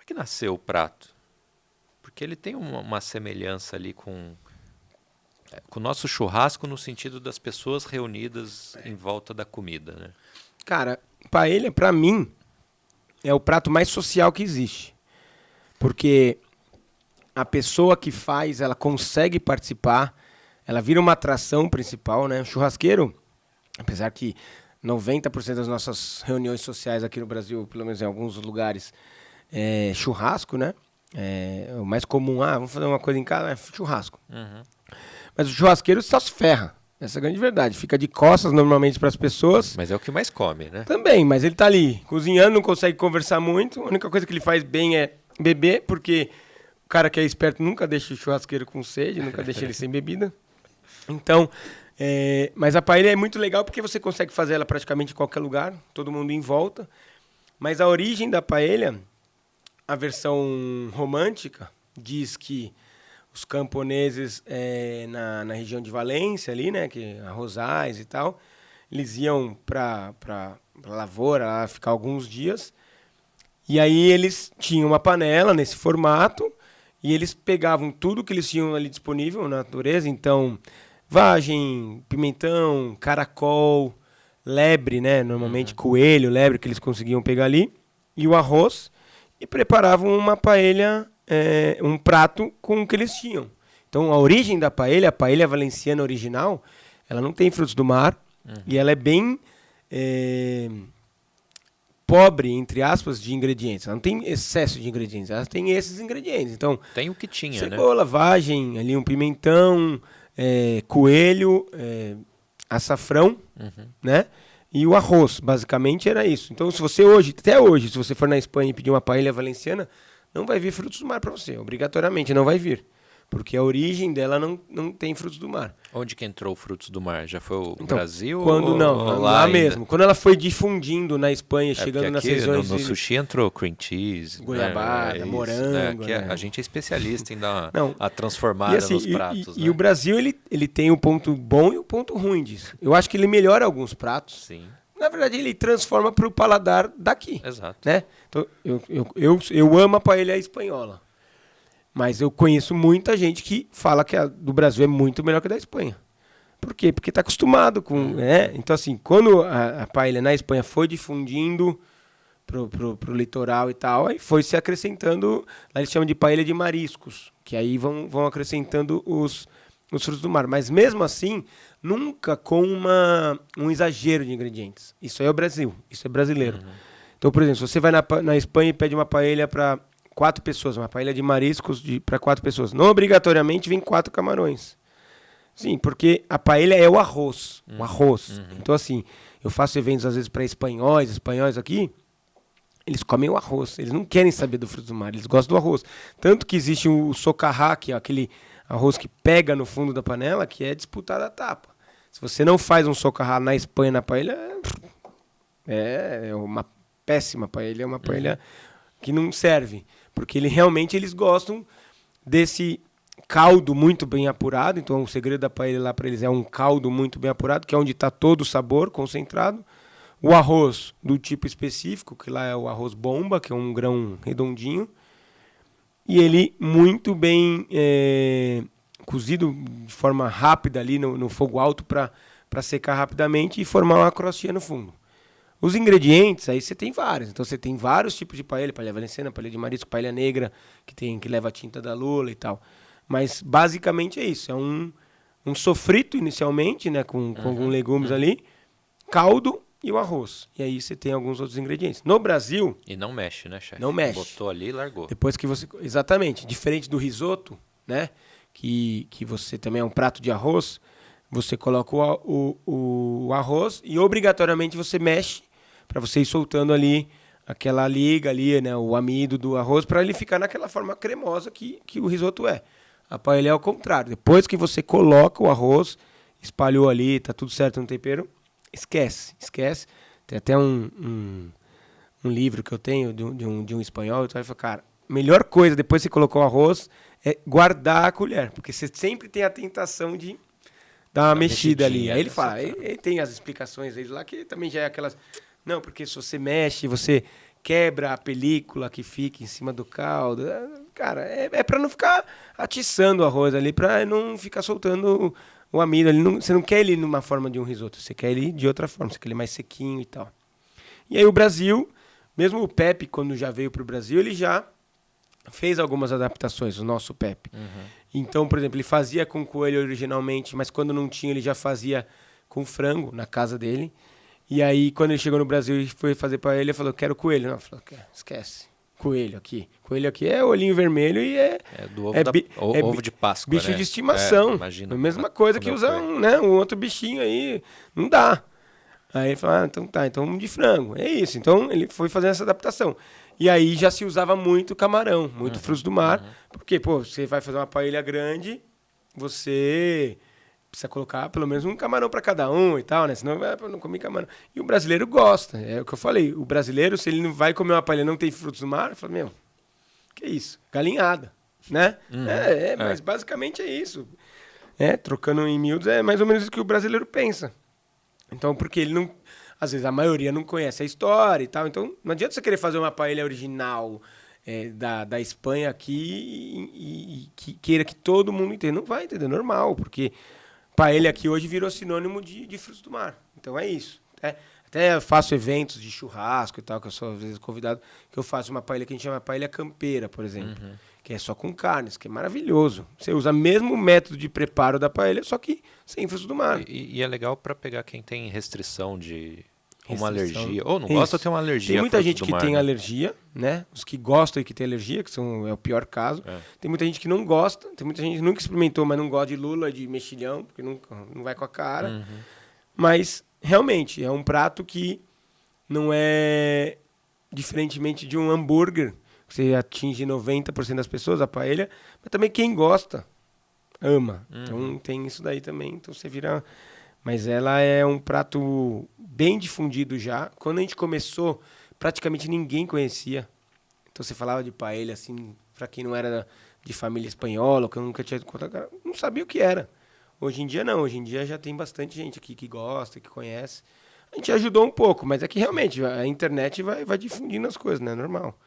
que nasceu o prato? Porque ele tem uma semelhança ali com o nosso churrasco no sentido das pessoas reunidas em volta da comida, né? Cara, paella, pra mim, é o prato mais social que existe. Porque a pessoa que faz, ela consegue participar, ela vira uma atração principal, né? O churrasqueiro, apesar que 90% das nossas reuniões sociais aqui no Brasil, pelo menos em alguns lugares, é churrasco, né? É o mais comum, vamos fazer uma coisa em casa, é churrasco. Uhum. Mas o churrasqueiro só se ferra. Essa é a grande verdade. Fica de costas normalmente para as pessoas. Mas é o que mais come, né? Também, mas ele tá ali cozinhando, não consegue conversar muito. A única coisa que ele faz bem é beber, porque o cara que é esperto nunca deixa o churrasqueiro com sede, nunca deixa ele sem bebida. Então, mas a paella é muito legal porque você consegue fazer ela praticamente em qualquer lugar, todo mundo em volta. Mas a origem da paella, a versão romântica, diz que os camponeses na região de Valência ali, né, que arrozais e tal, eles iam para lavoura lá, ficar alguns dias, e aí eles tinham uma panela nesse formato e eles pegavam tudo que eles tinham ali disponível na natureza, então vagem, pimentão, caracol, lebre, né, normalmente coelho, lebre que eles conseguiam pegar ali, e o arroz, e preparavam uma paella, um prato com o que eles tinham. Então, a origem da paella, a paella valenciana original, ela não tem frutos do mar e ela é bem pobre, entre aspas, de ingredientes. Ela não tem excesso de ingredientes, ela tem esses ingredientes. Então, tem o que tinha, cebola, né? vagem, ali um pimentão, coelho, açafrão, né? E o arroz, basicamente, era isso. Então, se você até hoje, se você for na Espanha e pedir uma paella valenciana, não vai vir frutos do mar para você, obrigatoriamente não vai vir. Porque a origem dela não tem frutos do mar. Onde que entrou frutos do mar? Já foi o Brasil quando, ou não, lá mesmo. Quando ela foi difundindo na Espanha, chegando nas aqui, regiões... No sushi entrou cream cheese, goiabada, morango... Né? A gente é especialista em dar a e transformada assim, nos pratos. E o Brasil, ele tem o ponto bom e o ponto ruim disso. Eu acho que ele melhora alguns pratos. Sim. Na verdade, ele transforma para o paladar daqui. Exato. Né? Então, eu amo a paella espanhola. Mas eu conheço muita gente que fala que a do Brasil é muito melhor que a da Espanha. Por quê? Porque está acostumado com... né? Então, assim, quando a paella na Espanha foi difundindo pro litoral e tal, aí foi se acrescentando... Lá eles chamam de paella de mariscos, que aí vão acrescentando os frutos do mar. Mas mesmo assim, nunca com um exagero de ingredientes. Isso aí é o Brasil, isso é brasileiro. Então, por exemplo, se você vai na Espanha e pede uma paella para 4 pessoas, uma paella de mariscos para 4 pessoas, não obrigatoriamente vem 4 camarões. Sim, porque a paella é o arroz. O arroz. Então, assim, eu faço eventos às vezes para espanhóis aqui, eles comem o arroz. Eles não querem saber do fruto do mar, eles gostam do arroz. Tanto que existe o socarrá, que é aquele arroz que pega no fundo da panela, que é disputado a tapa. Se você não faz um socarrá na Espanha, na paella, é uma péssima paella, é uma paella que não serve. Porque eles gostam desse caldo muito bem apurado. Então, o segredo da paella lá para eles é um caldo muito bem apurado, que é onde está todo o sabor concentrado. O arroz do tipo específico, que lá é o arroz bomba, que é um grão redondinho. E ele muito bem cozido de forma rápida ali no fogo alto para secar rapidamente e formar uma crostinha no fundo. Os ingredientes, aí você tem vários. Então você tem vários tipos de paella valenciana, paella de marisco, paella negra, que leva a tinta da lula e tal. Mas basicamente é isso. É um sofrito inicialmente, né, com alguns legumes ali, caldo e o arroz. E aí você tem alguns outros ingredientes. No Brasil... E não mexe, né, chefe? Não mexe. Botou ali e largou. Depois que você... Exatamente. Diferente do risoto, né, que você também é um prato de arroz, você coloca o arroz e obrigatoriamente você mexe para você ir soltando ali aquela liga ali, né, o amido do arroz, para ele ficar naquela forma cremosa que o risoto é. A paella é ao contrário. Depois que você coloca o arroz, espalhou ali, tá tudo certo no tempero, esquece. Tem até um livro que eu tenho de um espanhol, então ele fala, cara, melhor coisa depois que você colocou o arroz é guardar a colher, porque você sempre tem a tentação de dar uma mexida ali. Aí ele fala, ele tem as explicações dele lá, que também já é aquelas... Não, porque se você mexe, você quebra a película que fica em cima do caldo. Cara, é para não ficar atiçando o arroz ali, para não ficar soltando o amido. Você não quer ele numa forma de um risoto, você quer ele de outra forma, você quer ele mais sequinho e tal. E aí o Brasil, mesmo o Pepe, quando já veio para o Brasil, ele já fez algumas adaptações, o nosso Pepe. Então, por exemplo, ele fazia com coelho originalmente, mas quando não tinha, ele já fazia com frango na casa dele. E aí, quando ele chegou no Brasil e foi fazer para ele falou, quero coelho. Não, falou, esquece, coelho aqui. Coelho aqui é olhinho vermelho e do ovo, ovo de Páscoa, bicho né? de estimação. Imagina. A mesma coisa que usar um outro bichinho aí, não dá. Aí ele falou, então tá, então de frango. É isso. Então ele foi fazendo essa adaptação. E aí já se usava muito camarão, muito frutos do mar. Porque, pô, você vai fazer uma paella grande, você precisa colocar pelo menos um camarão para cada um e tal, né? Senão não comer camarão. E o brasileiro gosta. É o que eu falei. O brasileiro, se ele não vai comer uma paella e não tem frutos do mar, ele fala, meu, que isso? Galinhada, né? Mas basicamente é isso. Trocando em miúdos, é mais ou menos isso que o brasileiro pensa. Então, porque ele não... Às vezes a maioria não conhece a história e tal. Então, não adianta você querer fazer uma paella original da Espanha aqui e que queira que todo mundo entenda. Não vai entender, normal, porque paella aqui hoje virou sinônimo de frutos do mar. Então é isso. Até eu faço eventos de churrasco e tal, que eu sou às vezes convidado, que eu faço uma paella que a gente chama paella campeira, por exemplo. Que é só com carnes, que é maravilhoso. Você usa o mesmo método de preparo da paella, só que sem frutos do mar. E é legal para pegar quem tem restrição de uma alergia. Ou não gosta de ter uma alergia. Tem muita gente que tem alergia, né? Os que gostam e que tem alergia, que é o pior caso. Tem muita gente que não gosta, tem muita gente que nunca experimentou, mas não gosta de lula, de mexilhão, porque não vai com a cara. Mas, realmente, é um prato que não é diferentemente de um hambúrguer. Você atinge 90% das pessoas, a paella, mas também quem gosta ama. Então tem isso daí também. Então você vira... Mas ela é um prato bem difundido já. Quando a gente começou, praticamente ninguém conhecia. Então você falava de paella, assim, para quem não era de família espanhola, que eu nunca tinha contado, não sabia o que era. Hoje em dia não. Hoje em dia já tem bastante gente aqui que gosta, que conhece. A gente ajudou um pouco, mas é que realmente a internet vai difundindo as coisas, né? Normal.